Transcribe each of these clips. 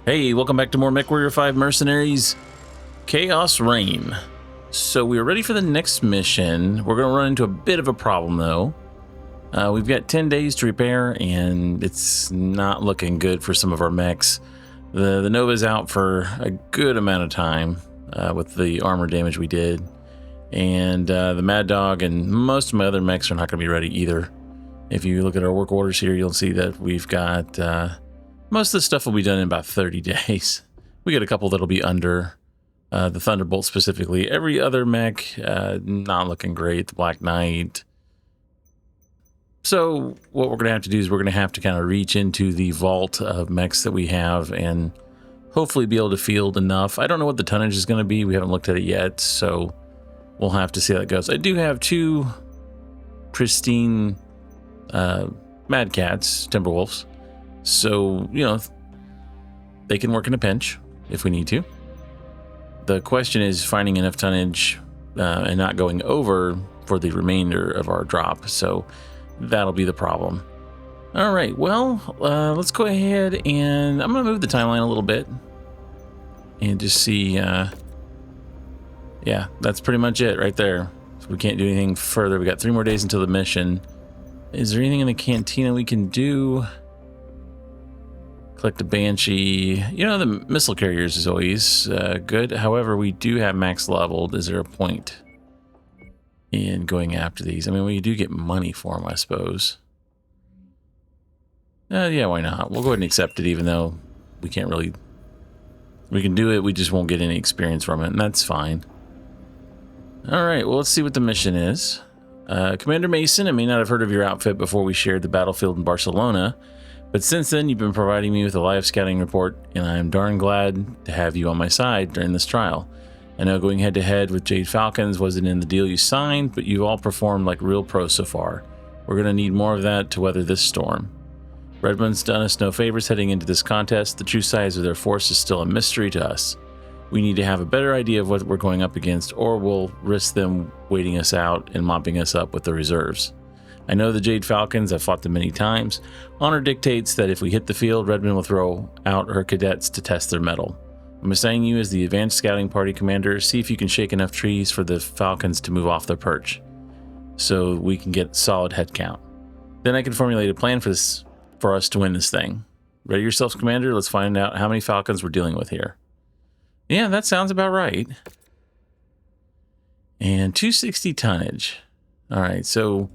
Hey, welcome back to more MechWarrior 5 Mercenaries Chaos Reign. So we are ready for the next mission. We're going to run into a bit of a problem though. We've got 10 days to repair and it's not looking good for some of our mechs. The Nova's out for a good amount of time with the armor damage we did. And the Mad Dog and most of my other mechs are not going to be ready either. If you look at our work orders here, you'll see that we've got... most of the stuff will be done in about 30 days. We got a couple that'll be under. The Thunderbolt specifically. Every other mech, not looking great. The Black Knight. So what we're going to have to do is we're going to have to kind of reach into the vault of mechs that we have and hopefully be able to field enough. I don't know what the tonnage is going to be. We haven't looked at it yet, so we'll have to see how it goes. I do have two pristine Mad Cats, Timberwolves. So, you know, they can work in a pinch if we need to. The question is finding enough tonnage and not going over for the remainder of our drop. So that'll be the problem. All right, well, let's go ahead and I'm going to move the timeline a little bit and just see. Yeah, that's pretty much it right there. So we can't do anything further. We got 3 more days until the mission. Is there anything in the cantina we can do? Collect a Banshee. You know, the missile carriers is always good. However, we do have max leveled. Is there a point in going after these? I mean, we do get money for them, I suppose. Yeah, why not? We'll go ahead and accept it, even though we can't really... We can do it, we just won't get any experience from it, and that's fine. Alright, well, let's see what the mission is. Commander Mason, I may not have heard of your outfit before we shared the battlefield in Barcelona, but since then, you've been providing me with a live scouting report, and I am darn glad to have you on my side during this trial. I know going head-to-head with Jade Falcons wasn't in the deal you signed, but you all performed like real pros so far. We're going to need more of that to weather this storm. Redmond's done us no favors heading into this contest. The true size of their force is still a mystery to us. We need to have a better idea of what we're going up against, or we'll risk them waiting us out and mopping us up with the reserves. I know the Jade Falcons, I've fought them many times. Honor dictates that if we hit the field, Redmond will throw out her cadets to test their mettle. I'm assigning you as the advanced scouting party commander. See if you can shake enough trees for the Falcons to move off their perch, so we can get solid head count. Then I can formulate a plan for us to win this thing. Ready yourselves, Commander. Let's find out how many Falcons we're dealing with here. Yeah, that sounds about right. And 260 tonnage. All right, so...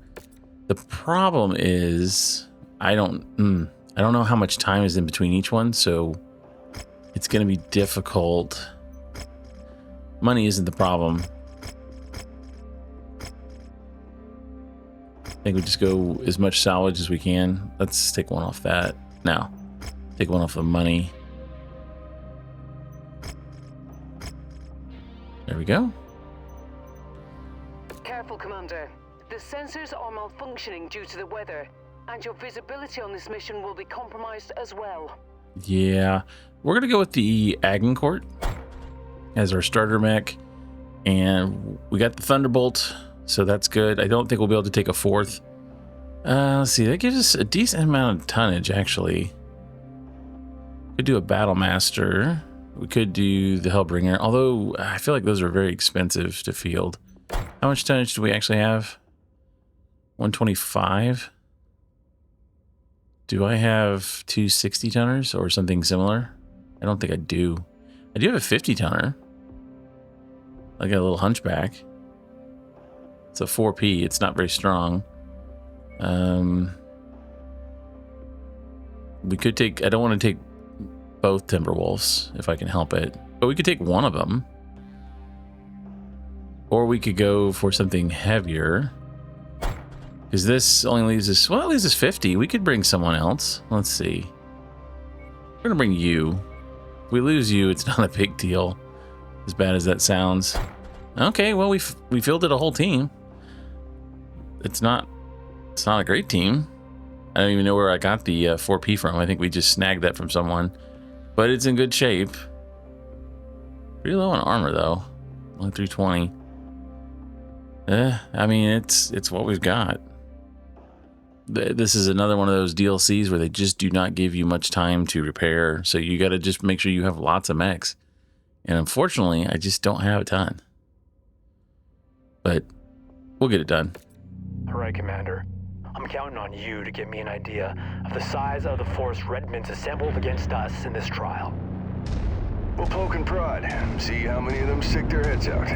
The problem is, I don't know how much time is in between each one, so it's going to be difficult. Money isn't the problem. I think we just go as much salvage as we can. Let's take one off that. Now, take one off the money. There we go. Careful, Commander. The sensors are malfunctioning due to the weather, and your visibility on this mission will be compromised as well. Yeah, we're going to go with the Agincourt as our starter mech, and we got the Thunderbolt, so that's good. I don't think we'll be able to take a 4th. Let's see, that gives us a decent amount of tonnage, actually. Could do a Battle Master. We could do the Hellbringer, although I feel like those are very expensive to field. How much tonnage do we actually have? 125. Do I have 260 tonners or something similar? I don't think I do. I do have a 50 tonner. Like a little Hunchback. It's a 4P. It's not very strong. We could take... I don't want to take both Timberwolves if I can help it. But we could take one of them. Or we could go for something heavier. Because this only leaves us... Well, it leaves us 50. We could bring someone else. Let's see. We're going to bring you. If we lose you, it's not a big deal. As bad as that sounds. Okay, well, we fielded a whole team. It's not a great team. I don't even know where I got the 4P from. I think we just snagged that from someone. But it's in good shape. Pretty low on armor, though. Only 320. I mean, it's what we've got. this is another one of those DLCs where they just do not give you much time to repair. So you got to just make sure you have lots of mechs. And unfortunately, I just don't have a ton. But we'll get it done. All right, Commander. I'm counting on you to give me an idea of the size of the force Redmond's assembled against us in this trial. We'll poke and prod. See how many of them stick their heads out.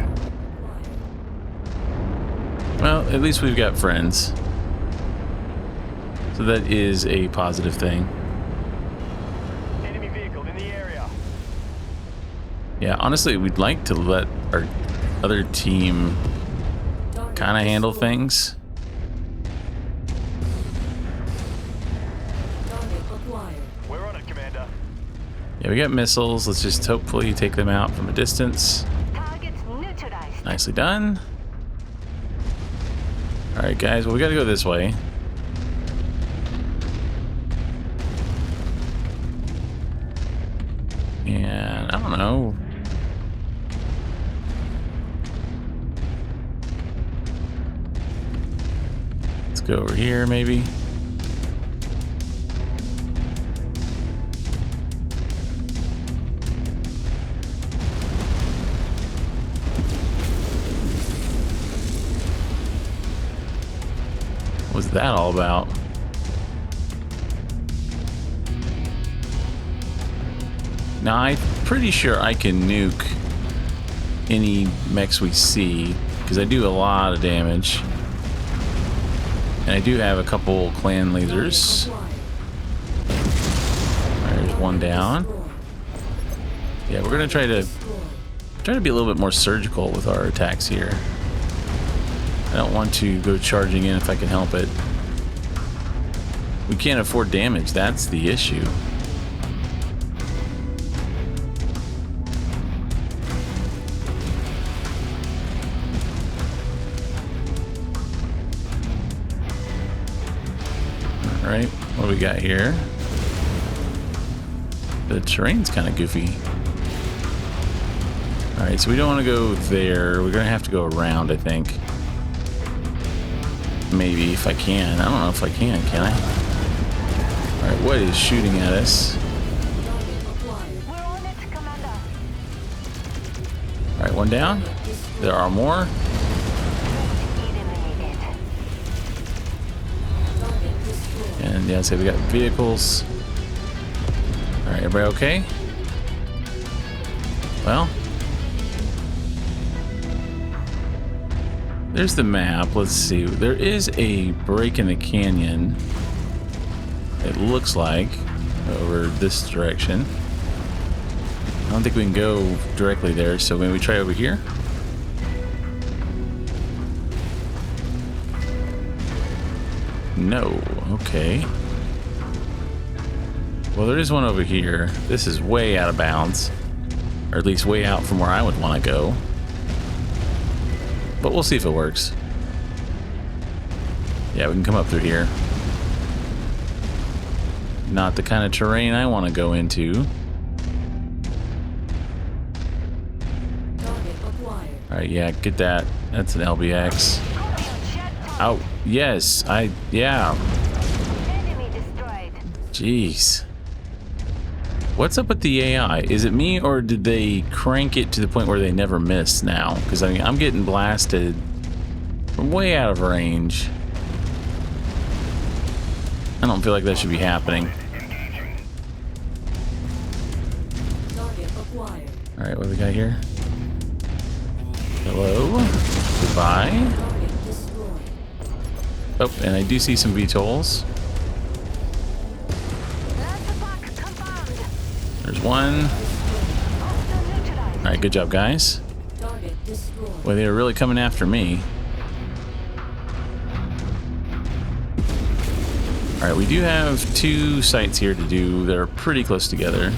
Well, at least we've got friends. So that is a positive thing. Enemy vehicle in the area. Yeah, honestly, we'd like to let our other team kind of handle things. We're on it, Commander. Yeah, we got missiles. Let's just hopefully take them out from a distance. Targets neutralized. Nicely done. All right, guys. Well, we got to go this way. And I don't know. Let's go over here, maybe. What's that all about? Now, I'm pretty sure I can nuke any mechs we see, because I do a lot of damage. And I do have a couple clan lasers. There's one down. Yeah, we're gonna try to be a little bit more surgical with our attacks here. I don't want to go charging in if I can help it. We can't afford damage, that's the issue. Alright, what do we got here? The terrain's kind of goofy. Alright, so we don't want to go there. We're going to have to go around, I think. Maybe, if I can. I don't know if I can I? Alright, what is shooting at us? We're on it, Commander. Alright, one down. There are more. And yeah, so we got vehicles. Alright, everybody okay? Well, there's the map. Let's see. There is a break in the canyon. It looks like over this direction. I don't think we can go directly there, so maybe we try over here. No. Okay. Well, there is one over here. This is way out of bounds, or at least way out from where I would want to go. But we'll see if it works. Yeah, we can come up through here. Not the kind of terrain I want to go into. Alright, yeah, get that. That's an LBX. Oh, yes, yeah. Jeez. What's up with the AI? Is it me, or did they crank it to the point where they never miss now? Because I mean, I'm getting blasted from way out of range. I don't feel like that should be happening. Alright, what do we got here? Hello? Goodbye? Oh, and I do see some VTOLs. There's one. Alright, good job, guys. Well, they were really coming after me. Alright, we do have two sites here to do that are pretty close together.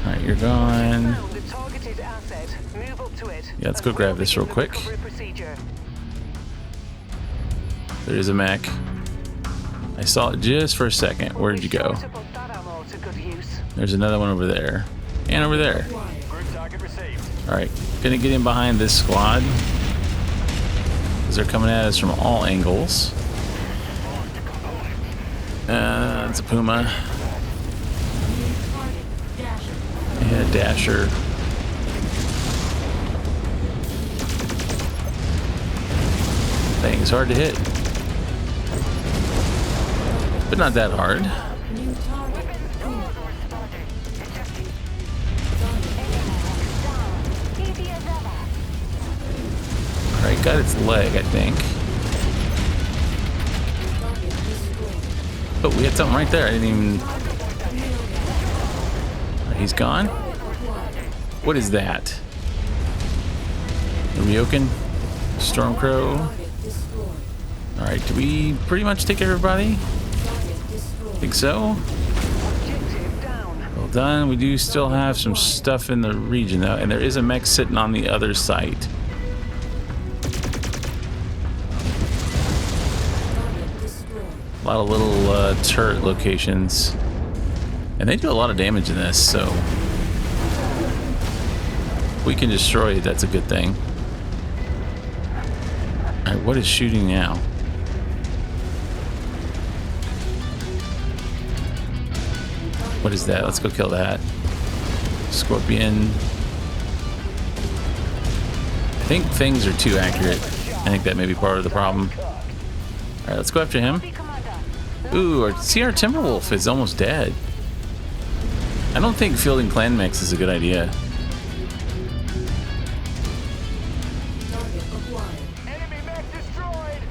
Alright, you're gone. Yeah, let's go grab this real quick. There is a mech. I saw it just for a second. Where did you go? There's another one over there. And over there. Alright, gonna get in behind this squad, because they're coming at us from all angles. It's a Puma. Yeah, Dasher. Dang, it's hard to hit. But not that hard. Alright, got its leg, I think. Oh, we had something right there. I didn't even... He's gone? What is that? The Ryokan? Stormcrow? Alright, do we pretty much take everybody? Think so? Well done. We do still have some stuff in the region though, and there is a mech sitting on the other site. A lot of little turret locations. And they do a lot of damage in this, so if we can destroy it, that's a good thing. Alright, what is shooting now? What is that? Let's go kill that. Scorpion. I think things are too accurate. I think that may be part of the problem. Alright, let's go after him. Ooh, our Timberwolf is almost dead. I don't think fielding clan mechs is a good idea. Enemy mech destroyed.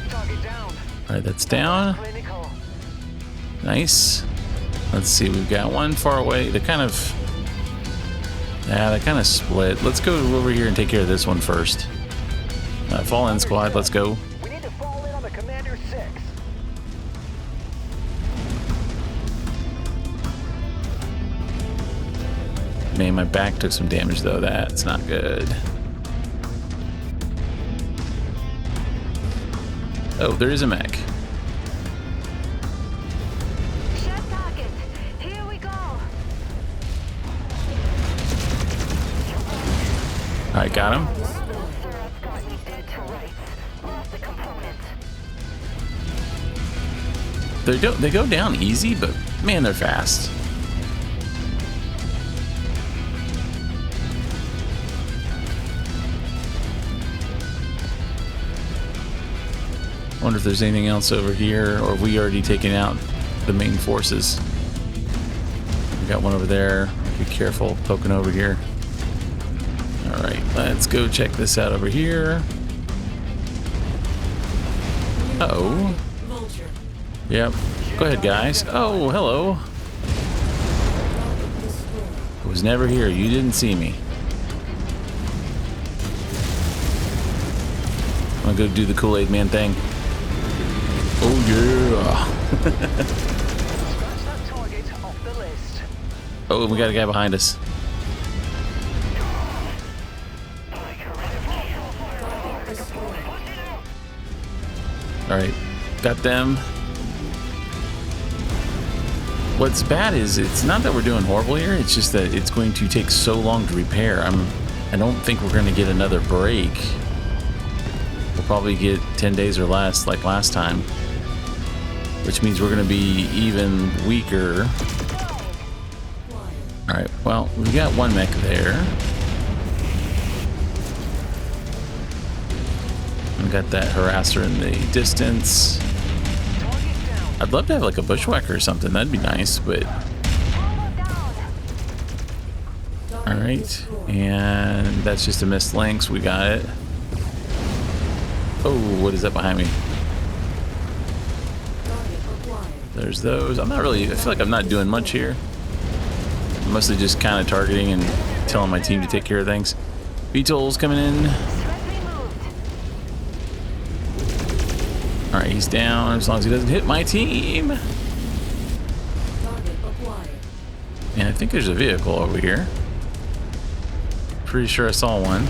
Target down. Alright, that's down. Clinical. Nice. Let's see, we've got one far away. They kind of split. Let's go over here and take care of this one first. Fall in, squad. Let's go. We need to fall in on the Commander 6. Man, my back took some damage though. That's not good. Oh, there is a mech. Shut target. Here we go. Alright, got him. They go down easy, but man, they're fast. I wonder if there's anything else over here, or have we already taken out the main forces? We got one over there. Be careful poking over here. Alright, let's go check this out over here. Uh-oh. Yep. Go ahead, guys. Oh, hello. I was never here. You didn't see me. I'm gonna go do the Kool-Aid Man thing. Oh, yeah. Oh, we got a guy behind us. Alright. Got them. What's bad is it's not that we're doing horrible here, it's just that it's going to take so long to repair. I don't think we're going to get another break. We'll probably get 10 days or less like last time, which means we're going to be even weaker. Alright, well, we got one mech there. We got that harasser in the distance. I'd love to have like a bushwhacker or something. That'd be nice, but... Alright, and that's just a missed lynx. We got it. Oh, what is that behind me? There's those. I'm not really... I feel like I'm not doing much here. I'm mostly just kind of targeting and telling my team to take care of things. VTOL's coming in. Alright, he's down as long as he doesn't hit my team. And I think there's a vehicle over here. Pretty sure I saw one.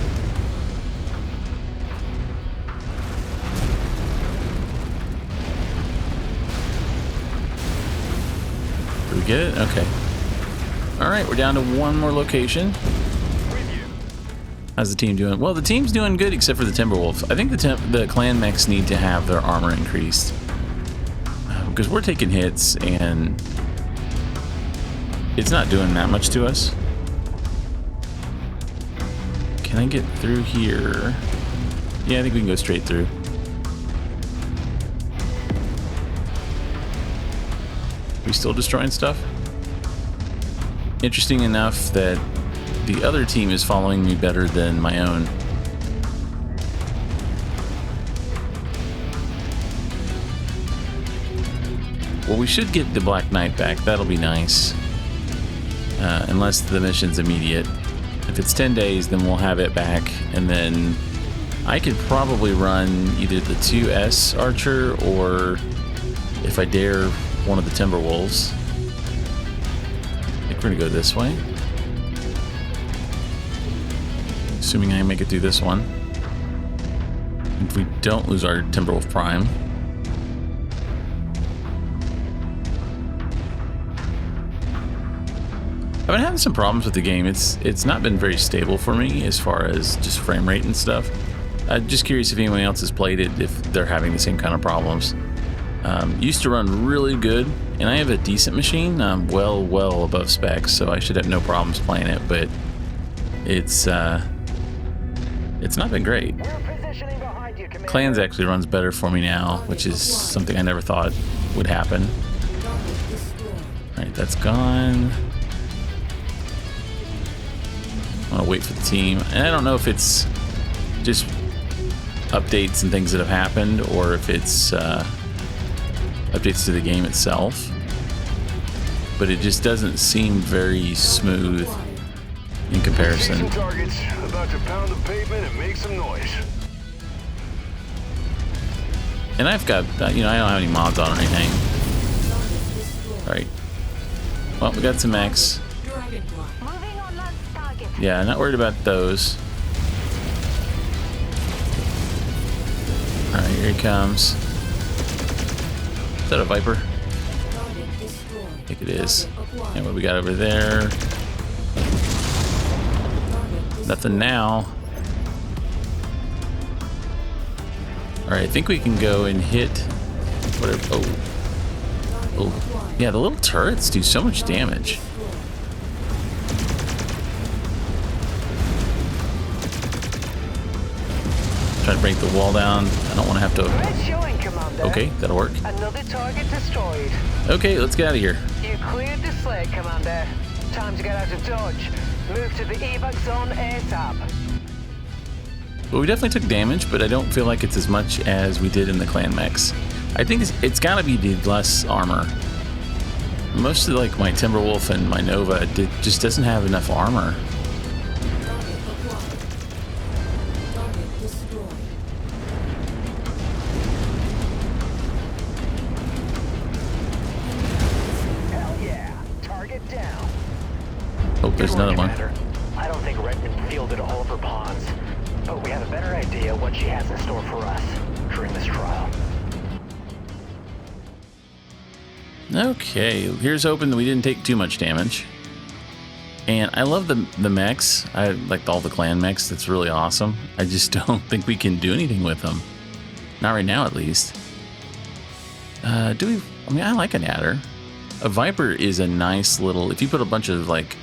Did we get it? Okay. Alright, we're down to one more location. How's the team doing? Well, the team's doing good except for the Timberwolf. I think the clan mechs need to have their armor increased. Because we're taking hits and it's not doing that much to us. Can I get through here? Yeah, I think we can go straight through. We still destroying stuff? Interesting enough that the other team is following me better than my own. Well, we should get the Black Knight back. That'll be nice. Unless the mission's immediate. If it's 10 days, then we'll have it back. And then I could probably run either the 2S Archer or, if I dare, one of the Timberwolves. I think we're going to go this way. Assuming I make it through this one. If we don't lose our Timberwolf Prime. I've been having some problems with the game. It's not been very stable for me as far as just frame rate and stuff. I'm just curious if anyone else has played it, if they're having the same kind of problems. Used to run really good, and I have a decent machine. I'm well above specs, so I should have no problems playing it, but it's not been great. Clans actually runs better for me now, which is something I never thought would happen. Alright, that's gone. I want to wait for the team. And I don't know if it's just updates and things that have happened, or if it's updates to the game itself. But it just doesn't seem very smooth in comparison. Targets about to pound the pavement and make some noise. And I've got, you know, I don't have any mods on or anything. Alright. Well, we got some mechs. Yeah, not worried about those. Alright, here he comes. Is that a Viper? I think it is. And what we got over there? Nothing now. Alright, I think we can go and hit whatever. Oh. Yeah, the little turrets do so much damage. Try to break the wall down. I don't want to have to. Okay, that'll work. Another target destroyed. Okay, let's get out of here. You cleared the slate, Commander. Time to get out of Dodge. Move to the evac zone ASAP. Well, we definitely took damage, but I don't feel like it's as much as we did in the clan mechs. I think it's gotta be the less armor. Mostly like my Timberwolf and my Nova just doesn't have enough armor. Hell yeah! Target down. Oh, there's another one. I don't think Redmond fielded all of her pawns, but we have a better idea what she has in store for us during this trial. Okay, here's hoping that we didn't take too much damage. And I love the mechs. I like all the clan mechs. That's really awesome. I just don't think we can do anything with them. Not right now, at least. I mean, I like an adder. A Viper is a nice little... If you put a bunch of, like,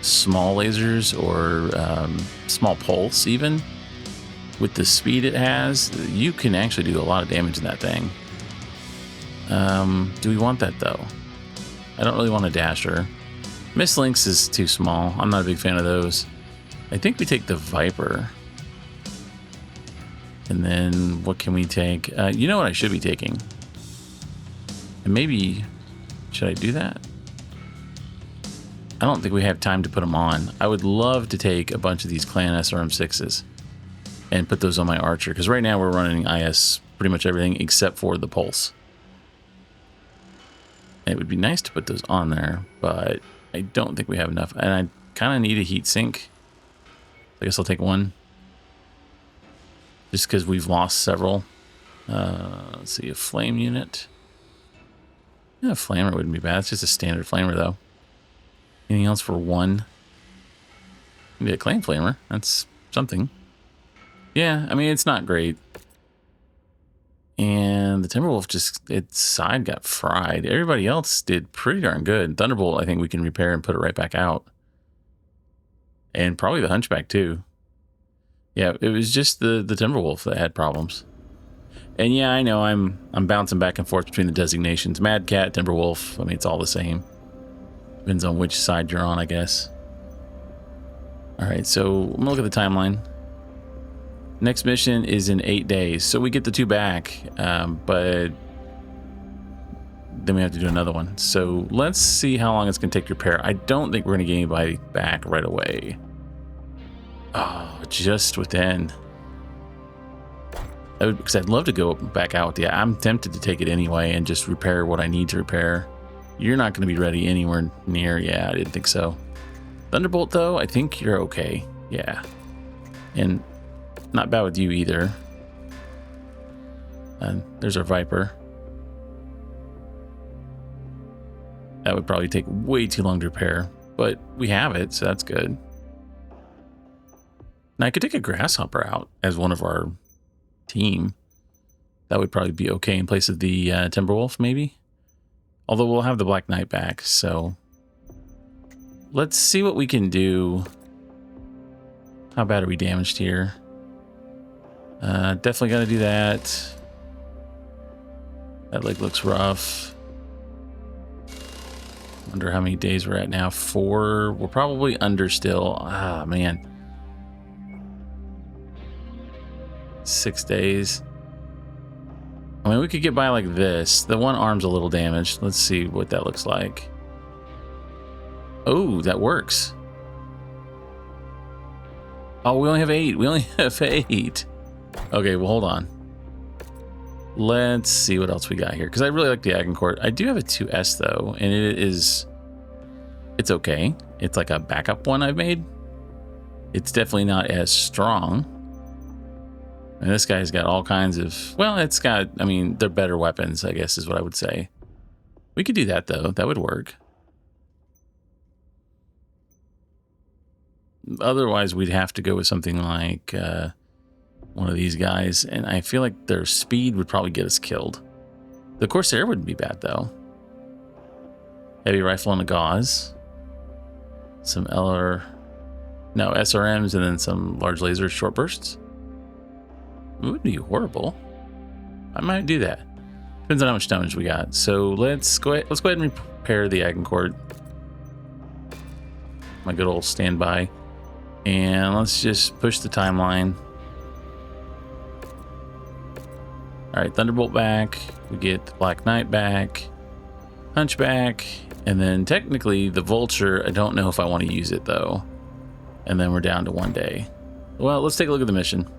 small lasers or small pulse, even, with the speed it has, you can actually do a lot of damage in that thing. Do we want that, though? I don't really want a dasher. Mislinks is too small. I'm not a big fan of those. I think we take the Viper. And then what can we take? You know what I should be taking? And maybe... Should I do that? I don't think we have time to put them on. I would love to take a bunch of these clan SRM6s and put those on my Archer, because right now we're running IS pretty much everything except for the Pulse. It would be nice to put those on there, but I don't think we have enough. And I kind of need a heat sink. I guess I'll take one. Just because we've lost several. Let's see, a flame unit. Yeah, a flamer wouldn't be bad. It's just a standard flamer, though. Anything else for one? Maybe a clan flamer. That's something. Yeah, I mean, it's not great. And the Timberwolf just, its side got fried. Everybody else did pretty darn good. Thunderbolt, I think we can repair and put it right back out. And probably the Hunchback too. Yeah, it was just the Timberwolf that had problems. And yeah, I know I'm bouncing back and forth between the designations. Mad Cat, Timberwolf, I mean, it's all the same. Depends on which side you're on, I guess. All right, so I'm gonna look at the timeline. Next mission is in 8 days, so we get the 2 back, but then we have to do another one. So let's see how long it's gonna take to repair. I don't think we're gonna get anybody back right away. Oh, just within. Because I'd love to go back out with you. I'm tempted to take it anyway and just repair what I need to repair. You're not going to be ready anywhere near. Yeah, I didn't think so. Thunderbolt, though, I think you're okay. Yeah. And not bad with you either. And there's our Viper. That would probably take way too long to repair. But we have it, so that's good. Now, I could take a Grasshopper out as one of our team. That would probably be okay in place of the Timberwolf, maybe. Although we'll have the Black Knight back, so let's see what we can do. How bad are we damaged here? Definitely got to do that. That leg looks rough. Wonder how many days we're at now. 4. We're probably under still. Ah, man. 6 days. I mean, we could get by like this. The one arm's a little damaged. Let's see what that looks like. Oh, that works. Oh, we only have 8. We only have 8. Okay, well, hold on. Let's see what else we got here. Because I really like the Agincourt. I do have a 2S, though. And it's okay. It's like a backup one I've made. It's definitely not as strong. And this guy's got all kinds of, well, it's got, I mean, they're better weapons, I guess is what I would say. We could do that, though. That would work. Otherwise, we'd have to go with something like one of these guys. And I feel like their speed would probably get us killed. The Corsair wouldn't be bad, though. Heavy rifle and a gauze. Some SRMs and then some large laser short bursts. It wouldn't be horrible. I might do that. Depends on how much damage we got. So let's go ahead and repair the Agincourt. My good old standby. And let's just push the timeline. Alright, Thunderbolt back. We get the Black Knight back. Hunchback. And then technically the Vulture, I don't know if I want to use it though. And then we're down to 1 day. Well, let's take a look at the mission.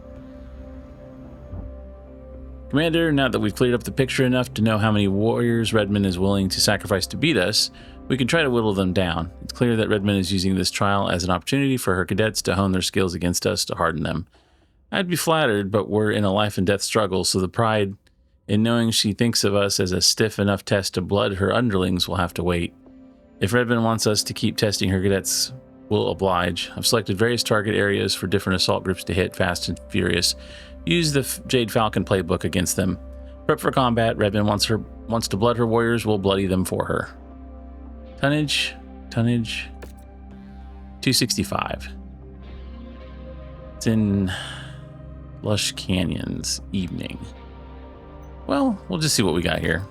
Commander, now that we've cleared up the picture enough to know how many warriors Redmond is willing to sacrifice to beat us, we can try to whittle them down. It's clear that Redmond is using this trial as an opportunity for her cadets to hone their skills against us to harden them. I'd be flattered, but we're in a life and death struggle, so the pride in knowing she thinks of us as a stiff enough test to blood her underlings will have to wait. If Redmond wants us to keep testing her cadets, we'll oblige. I've selected various target areas for different assault groups to hit fast and furious. Use the Jade Falcon playbook against them. Prep for combat. Redmond wants to blood her warriors. We'll bloody them for her. Tonnage. 265. It's in Lush Canyons. Evening. Well, we'll just see what we got here.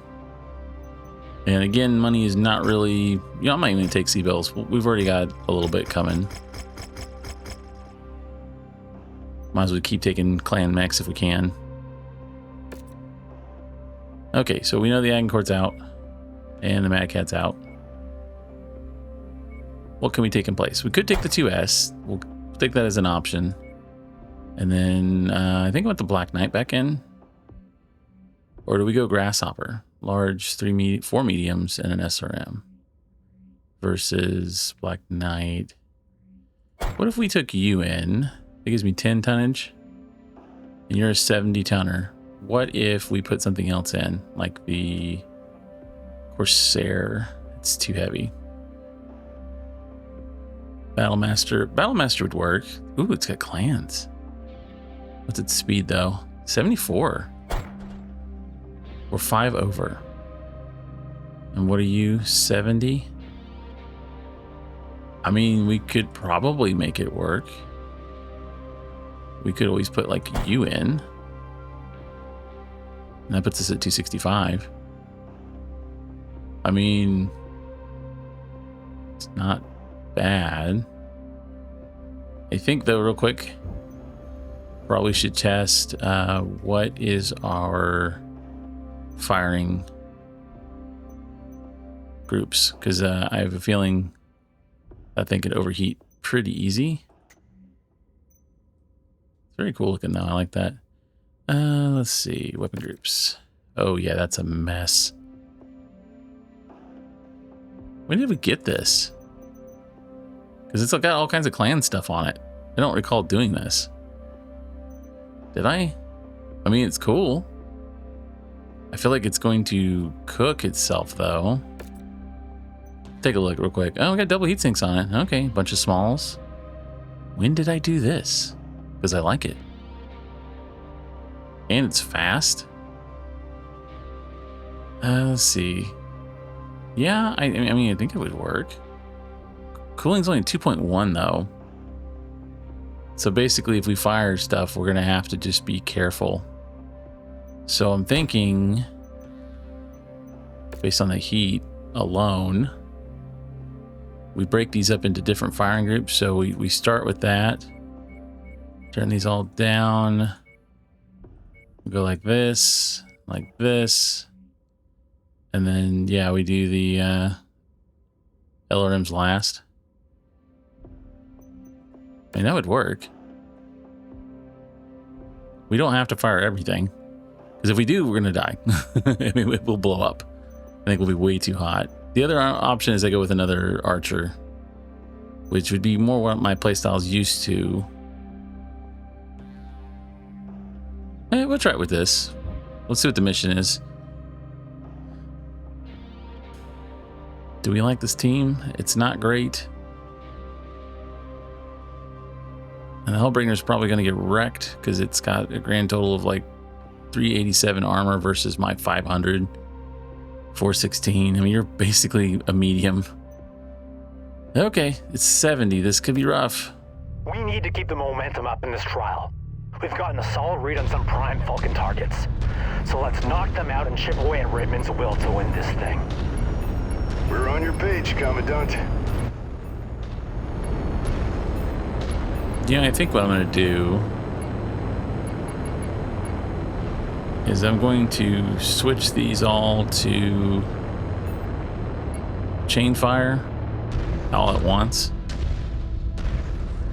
And again, money is not really... I might even take C-Bills. We've already got a little bit coming. Might as well keep taking clan mechs if we can. Okay, so we know the Agincourt's out. And the Mad Cat's out. What can we take in place? We could take the 2S. We'll take that as an option. And then I think I want the Black Knight back in. Or do we go Grasshopper? Large, 4 mediums, and an SRM. Versus Black Knight. What if we took you in? It gives me 10 tonnage. And you're a 70 tonner. What if we put something else in? Like the Corsair. It's too heavy. Battlemaster. Battlemaster would work. Ooh, it's got clans. What's its speed though? 74. We're 5 over. And what are you? 70? I mean, we could probably make it work. We could always put like you in. And that puts us at 265. I mean, it's not bad. I think though, real quick, probably should test what is our firing groups, because I have a feeling that thing could overheat pretty easy. It's very cool looking though. I like that. Let's see, weapon groups. Oh yeah, that's a mess. When did we get this? Because it's got all kinds of clan stuff on it. I don't recall doing this. Did I? I mean, it's cool. I feel like it's going to cook itself though. Take a look real quick. Oh, we got double heat sinks on it. Okay, bunch of smalls. When did I do this? Because I like it. And it's fast. Let's see. Yeah, I mean, I think it would work. Cooling's only 2.1 though. So basically, if we fire stuff, we're going to have to just be careful. So I'm thinking, based on the heat alone, we break these up into different firing groups. So we start with that. Turn these all down. We go like this. And then, yeah, we do the LRMs last. I mean, that would work. We don't have to fire everything. Because if we do, we're going to die. I mean, we'll blow up. I think we'll be way too hot. The other option is I go with another archer, which would be more what my playstyle is used to. Hey, we'll try it with this. Let's see what the mission is. Do we like this team? It's not great. And the Hellbringer's probably going to get wrecked because it's got a grand total of like 387 armor versus my 500. 416. I mean, you're basically a medium. Okay, it's 70. This could be rough. We need to keep the momentum up in this trial. We've gotten a solid read on some prime Falcon targets. So let's knock them out and chip away at Redmond's will to win this thing. We're on your page, Commandant. Yeah, I think what I'm going to do is I'm going to switch these all to chain fire all at once.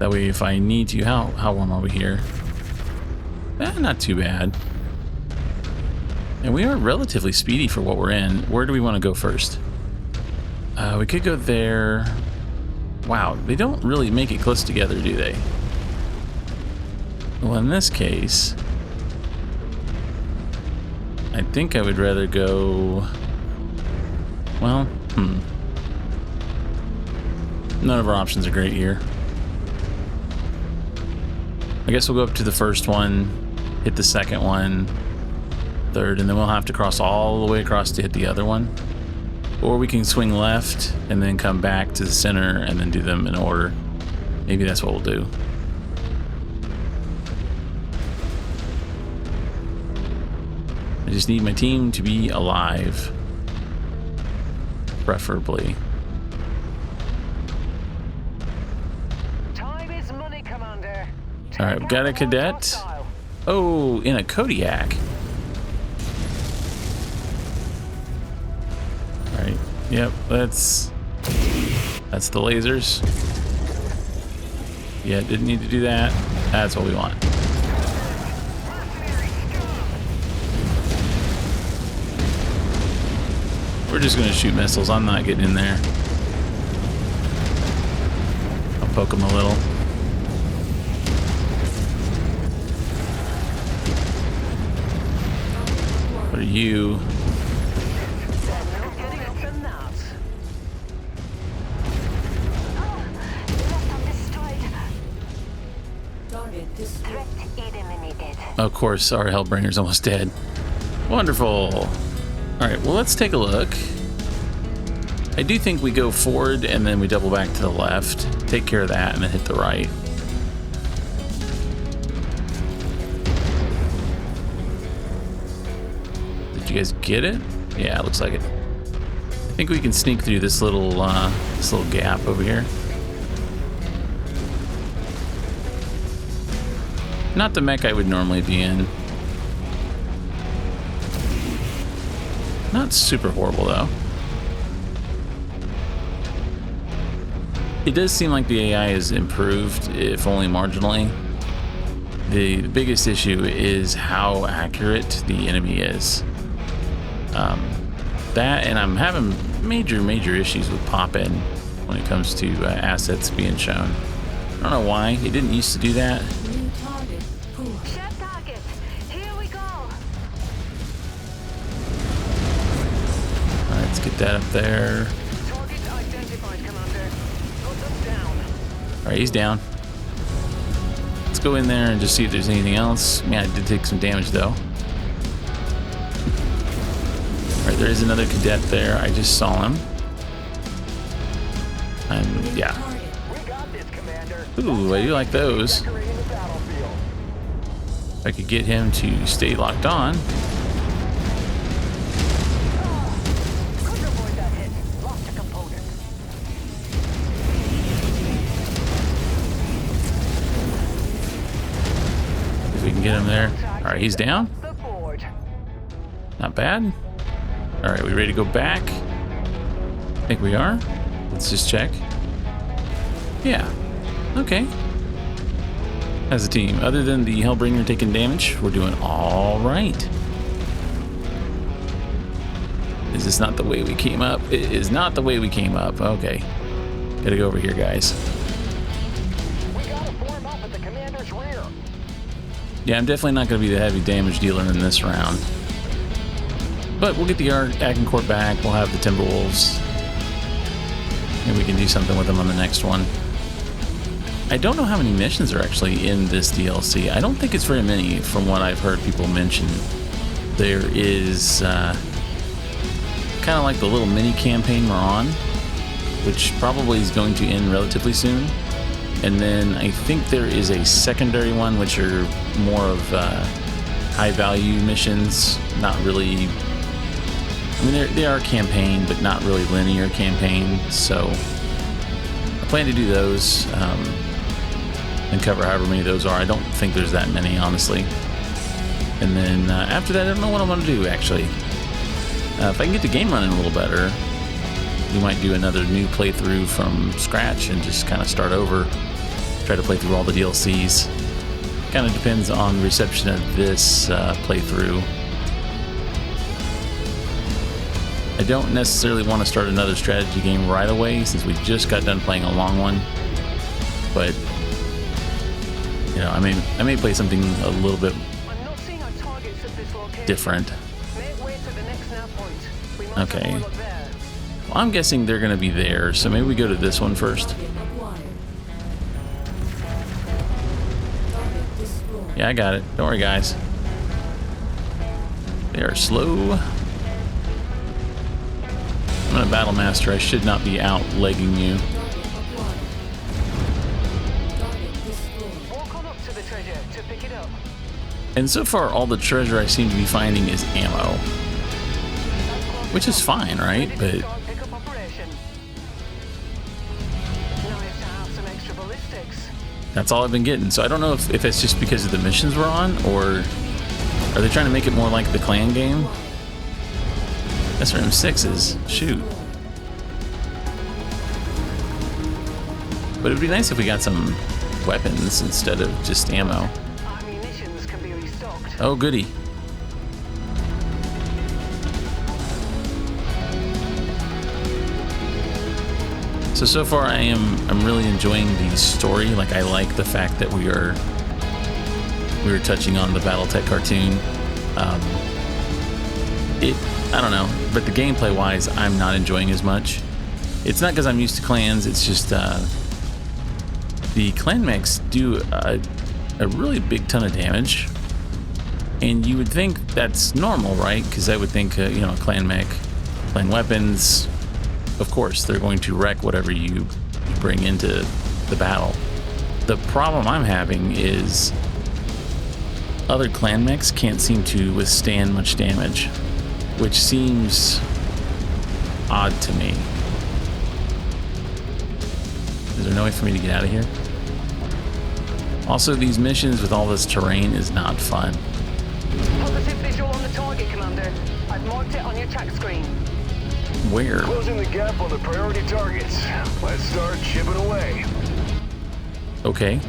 That way, if I need to, how warm are we here? Not too bad. And we are relatively speedy for what we're in. Where do we want to go first? We could go there. Wow, they don't really make it close together, do they? Well, in this case, I think I would rather go, well, none of our options are great here. I guess we'll go up to the first one, hit the second one, third, and then we'll have to cross all the way across to hit the other one. Or we can swing left and then come back to the center and then do them in order. Maybe that's what we'll do. I just need my team to be alive, preferably. Time is money, Commander. All right, we've got a cadet. Oh, in a Kodiak. All right, yep, that's the lasers. Yeah, didn't need to do that. That's what we want. We're just gonna shoot missiles. I'm not getting in there. I'll poke them a little. What are you? Of course, our Hellbringer's almost dead. Wonderful. All right, well, let's take a look. I do think we go forward and then we double back to the left, take care of that, and then hit the right. Did you guys get it? Yeah, it looks like it. I think we can sneak through this little gap over here. Not the mech I would normally be in. Not super horrible though. It does seem like the AI is improved, if only marginally. The biggest issue is how accurate the enemy is. That, and I'm having major issues with pop-in when it comes to assets being shown. I don't know why. It didn't used to do that. Set target. Here we go. All right, let's get that up there. Target identified, Commander. Put them down. All right, he's down. Let's go in there and just see if there's anything else. Yeah, I did take some damage though. Alright, there is another cadet there. I just saw him. And yeah. Ooh, I do like those. If I could get him to stay locked on. If we can get him there. Alright, he's down. Not bad. All right, we ready to go back? I think we are. Let's just check. Yeah. Okay. As a team, other than the Hellbringer taking damage, we're doing all right. Is this not the way we came up? It is not the way we came up. Okay. Gotta go over here, guys. We gotta form up at the commander's rear. Yeah, I'm definitely not gonna be the heavy damage dealer in this round. But we'll get the Agincourt back, we'll have the Timberwolves, and we can do something with them on the next one. I don't know how many missions are actually in this DLC. I don't think it's very many from what I've heard people mention. There is kind of like the little mini campaign we're on, which probably is going to end relatively soon. And then I think there is a secondary one, which are more of high value missions, not really... I mean, they are campaign, but not really linear campaign, so I plan to do those and cover however many of those are. I don't think there's that many, honestly. And then after that, I don't know what I'm going to do, actually. If I can get the game running a little better, we might do another new playthrough from scratch and just kind of start over, try to play through all the DLCs. Kind of depends on the reception of this playthrough. I don't necessarily want to start another strategy game right away since we just got done playing a long one. But, you know, I may play something a little bit different. Okay. Well, I'm guessing they're going to be there, so maybe we go to this one first. Yeah, I got it. Don't worry, guys. They are slow. I'm a battle master. I should not be out legging you. And so far, all the treasure I seem to be finding is ammo, which is fine, right? But that's all I've been getting. So I don't know if it's just because of the missions we're on, or are they trying to make it more like the clan game? That's for M6s. Shoot. But it'd be nice if we got some weapons instead of just ammo. Oh, goody. So far I'm really enjoying the story. Like, I like the fact that we were touching on the Battletech cartoon. I don't know, but the gameplay wise, I'm not enjoying as much. It's not because I'm used to clans, it's just the clan mechs do a really big ton of damage. And you would think that's normal, right? Because I would think, you know, clan mech, clan weapons, of course, they're going to wreck whatever you bring into the battle. The problem I'm having is other clan mechs can't seem to withstand much damage, which seems odd to me. Is there no way for me to get out of here? Also, these missions with all this terrain is not fun. Positive visual on the target, Commander. I've marked it on your track screen. Where? Closing the gap on the priority targets. Let's start chipping away. Okay.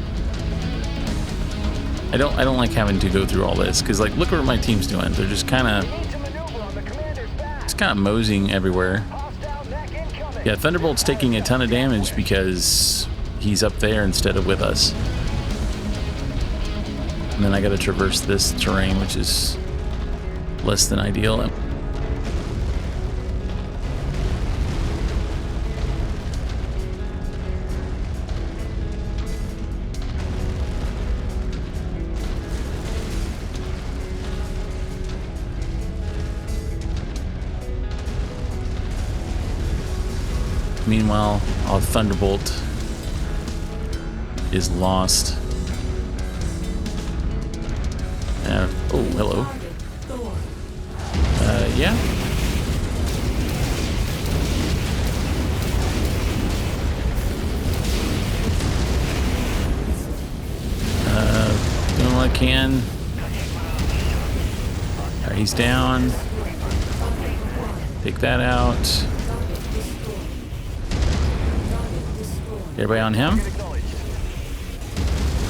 I don't like having to go through all this, because like look what my team's doing. They're just kind of moseying everywhere. Yeah, Thunderbolt's taking a ton of damage because he's up there instead of with us. And then I gotta traverse this terrain, which is less than ideal. Meanwhile, our Thunderbolt is lost. Oh, hello. Yeah. Doing what I can. Alright, he's down. Take that out. Everybody on him.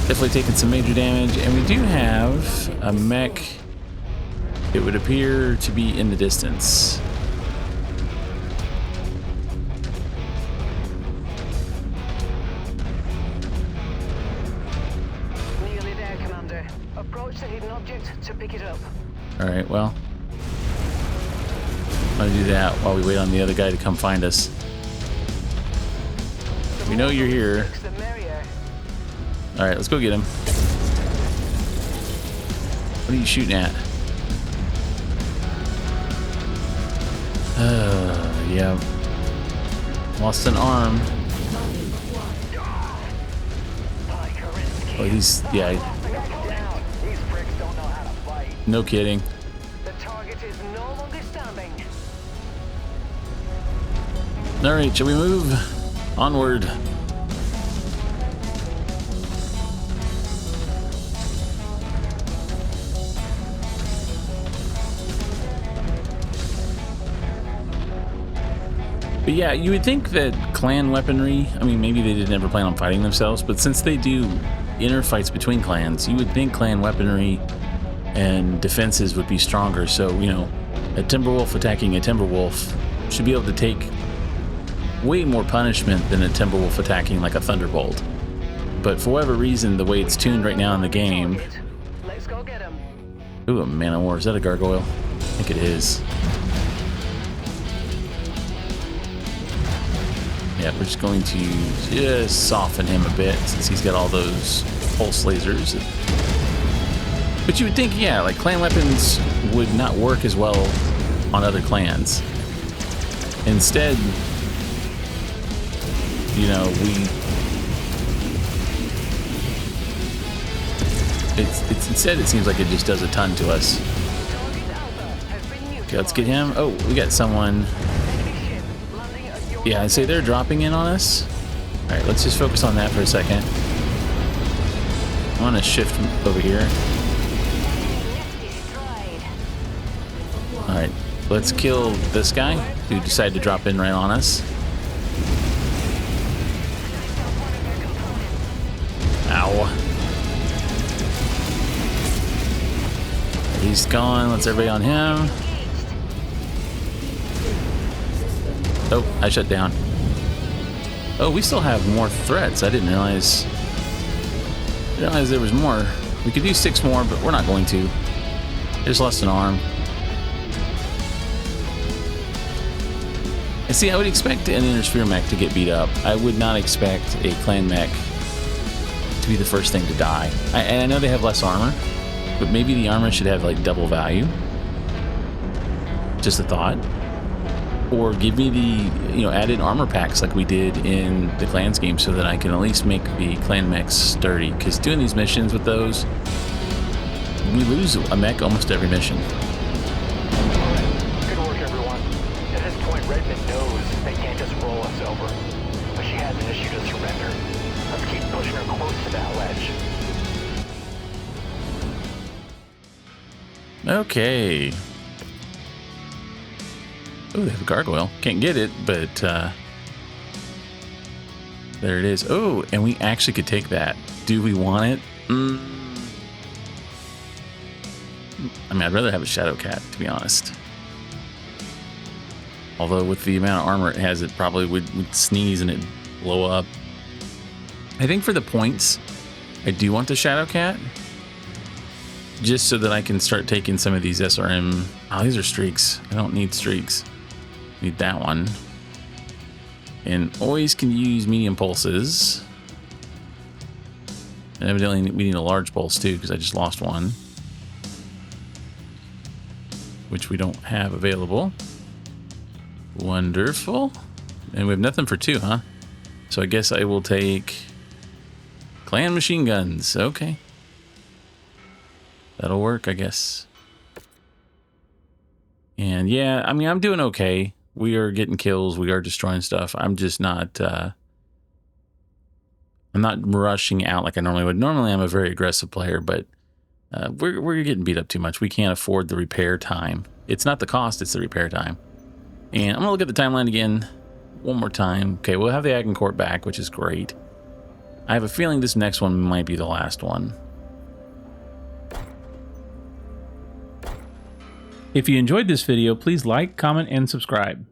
Definitely taking some major damage, and we do have a mech. It would appear to be in the distance. Nearly there, Commander. Approach the hidden object to pick it up. Alright, well. I'm gonna do that while we wait on the other guy to come find us. We know you're here. Alright, let's go get him. What are you shooting at? Yeah. Lost an arm. Oh, he's, yeah. No kidding. The target is no longer standing. Alright, shall we move? Onward. But yeah, you would think that clan weaponry, I mean, maybe they didn't ever plan on fighting themselves, but since they do inner fights between clans, you would think clan weaponry and defenses would be stronger. So, you know, a Timberwolf attacking a Timberwolf should be able to take way more punishment than a Timberwolf attacking like a Thunderbolt. But for whatever reason, the way it's tuned right now in the game... Let's go get him. Ooh, a Man of War. Is that a gargoyle? I think it is. Yeah, we're just going to just soften him a bit since he's got all those pulse lasers. But you would think, yeah, like clan weapons would not work as well on other clans. Instead, you know, instead it seems like it just does a ton to us. Okay, let's get him. Oh, we got someone. Yeah, I'd say they're dropping in on us. Alright, let's just focus on that for a second. I want to shift over here. Alright, let's kill this guy who decided to drop in right on us. Ow. He's gone. Let's everybody on him. Oh, I shut down. Oh, we still have more threats. I didn't realize there was more. We could do 6 more, but we're not going to. Just lost an arm. And see, I would expect an inner sphere mech to get beat up. I would not expect a clan mech to be the first thing to die. And I know they have less armor, but maybe the armor should have like double value. Just a thought. Or give me the, you know, added armor packs like we did in the clans game so that I can at least make the clan mechs sturdy. Because doing these missions with those, we lose a mech almost every mission. Good work, everyone. At this point, Redmond knows they can't just roll us over. But she hasn't issued a surrender. Let's keep pushing her close to that ledge. Okay. Oh, they have a gargoyle. Can't get it, but there it is. Oh, and we actually could take that. Do we want it? I mean, I'd rather have a Shadow Cat, to be honest. Although with the amount of armor it has, it probably would sneeze and it'd blow up. I think for the points, I do want the Shadow Cat. Just so that I can start taking some of these SRM. Oh, these are streaks. I don't need streaks. Need that one. And always can use medium pulses. And evidently we need a large pulse too, because I just lost one. Which we don't have available. Wonderful. And we have nothing for 2, huh? So I guess I will take clan machine guns. Okay. That'll work, I guess. And yeah, I mean, I'm doing okay. We are getting kills. We are destroying stuff. I'm just not, I'm not rushing out like I normally would. Normally, I'm a very aggressive player, but we're getting beat up too much. We can't afford the repair time. It's not the cost, it's the repair time. And I'm going to look at the timeline again one more time. Okay, we'll have the Agincourt back, which is great. I have a feeling this next one might be the last one. If you enjoyed this video, please like, comment, and subscribe.